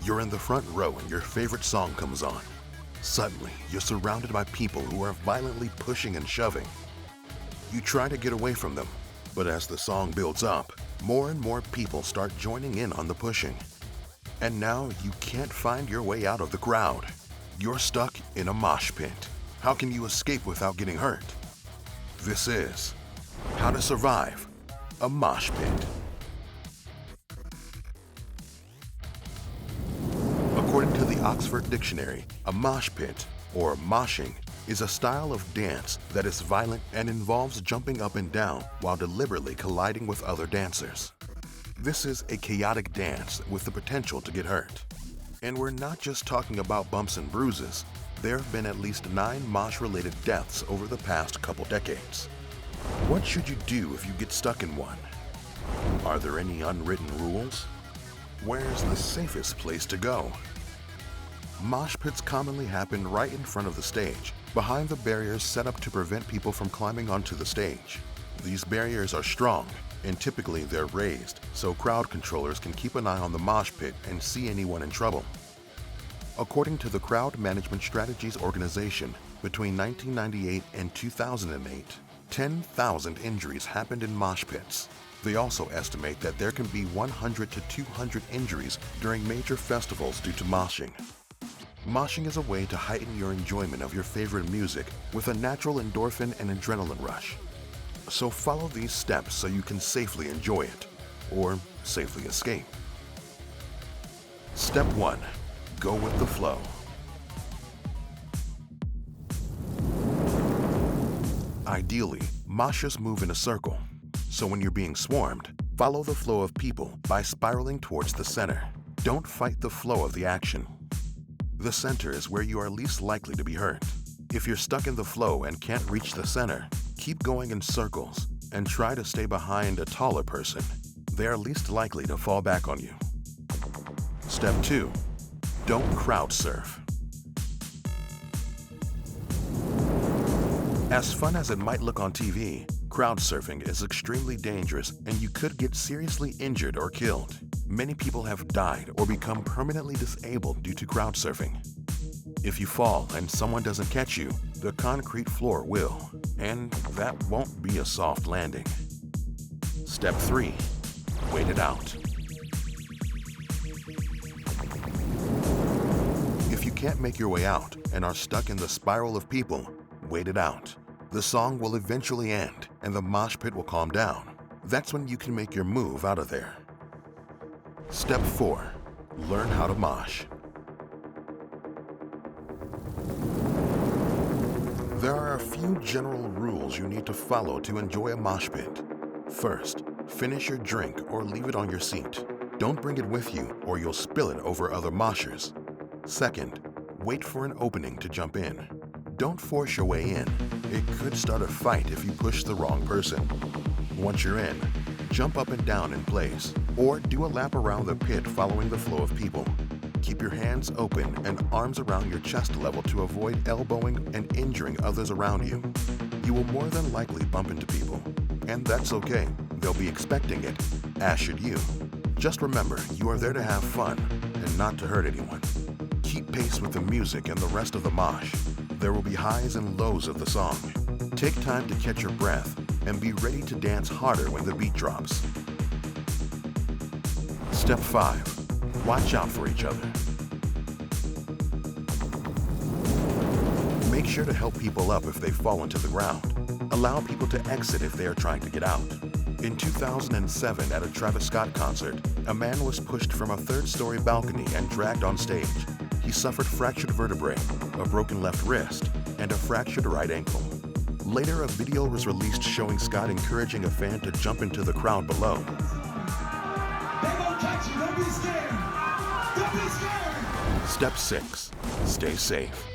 You're in the front row and your favorite song comes on. Suddenly, you're surrounded by people who are violently pushing and shoving. You try to get away from them, but as the song builds up, more and more people start joining in on the pushing. And now you can't find your way out of the crowd. You're stuck in a mosh pit. How can you escape without getting hurt? This is How to Survive a Mosh Pit. According to the Oxford Dictionary, a mosh pit, or moshing, is a style of dance that is violent and involves jumping up and down while deliberately colliding with other dancers. This is a chaotic dance with the potential to get hurt. And we're not just talking about bumps and bruises. There have been at least 9 mosh-related deaths over the past couple decades. What should you do if you get stuck in one? Are there any unwritten rules? Where's the safest place to go? Mosh pits commonly happen right in front of the stage, behind the barriers set up to prevent people from climbing onto the stage. These barriers are strong, and typically they're raised, so crowd controllers can keep an eye on the mosh pit and see anyone in trouble. According to the Crowd Management Strategies Organization, between 1998 and 2008, 10,000 injuries happened in mosh pits. They also estimate that there can be 100 to 200 injuries during major festivals due to moshing. Moshing is a way to heighten your enjoyment of your favorite music with a natural endorphin and adrenaline rush. So follow these steps so you can safely enjoy it, or safely escape. Step 1. Go with the flow. Ideally, moshers move in a circle, so when you're being swarmed, follow the flow of people by spiraling towards the center. Don't fight the flow of the action. The center is where you are least likely to be hurt. If you're stuck in the flow and can't reach the center, keep going in circles and try to stay behind a taller person. They are least likely to fall back on you. Step 2. Don't crowd surf. As fun as it might look on TV, crowd surfing is extremely dangerous and you could get seriously injured or killed. Many people have died or become permanently disabled due to crowd surfing. If you fall and someone doesn't catch you, the concrete floor will, and that won't be a soft landing. Step 3. Wait it out. If you can't make your way out and are stuck in the spiral of people, wait it out. The song will eventually end and the mosh pit will calm down. That's when you can make your move out of there. Step 4. Learn how to mosh. There are a few general rules you need to follow to enjoy a mosh pit. First, finish your drink or leave it on your seat. Don't bring it with you or you'll spill it over other moshers. Second, wait for an opening to jump in. Don't force your way in. It could start a fight if you push the wrong person. Once you're in, jump up and down in place, or do a lap around the pit following the flow of people. Keep your hands open and arms around your chest level to avoid elbowing and injuring others around you. You will more than likely bump into people, and that's okay. They'll be expecting it, as should you. Just remember, you are there to have fun and not to hurt anyone. Keep pace with the music and the rest of the mosh. There will be highs and lows of the song. Take time to catch your breath and be ready to dance harder when the beat drops. Step 5. Watch out for each other. Make sure to help people up if they fall into the ground. Allow people to exit if they are trying to get out. In 2007, at a Travis Scott concert, a man was pushed from a 3rd-story balcony and dragged on stage. He suffered fractured vertebrae, a broken left wrist, and a fractured right ankle. Later, a video was released showing Scott encouraging a fan to jump into the crowd below. They won't catch you, don't be scared! Don't be scared! Step 6. Stay safe.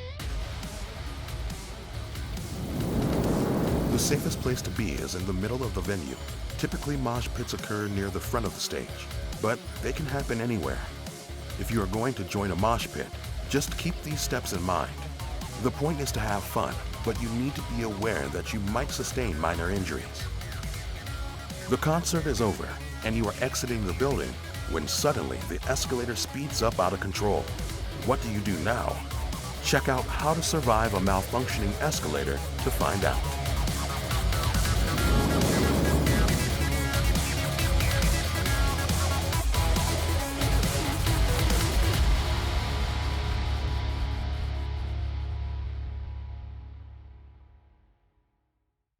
The The safest place to be is in the middle of the venue. Typically, mosh pits occur near the front of the stage, but they can happen anywhere. If you are going to join a mosh pit, just keep these steps in mind. The point is to have fun, but you need to be aware that you might sustain minor injuries. The concert is over, and you are exiting the building when suddenly the escalator speeds up out of control. What do you do now? Check out how to survive a malfunctioning escalator to find out.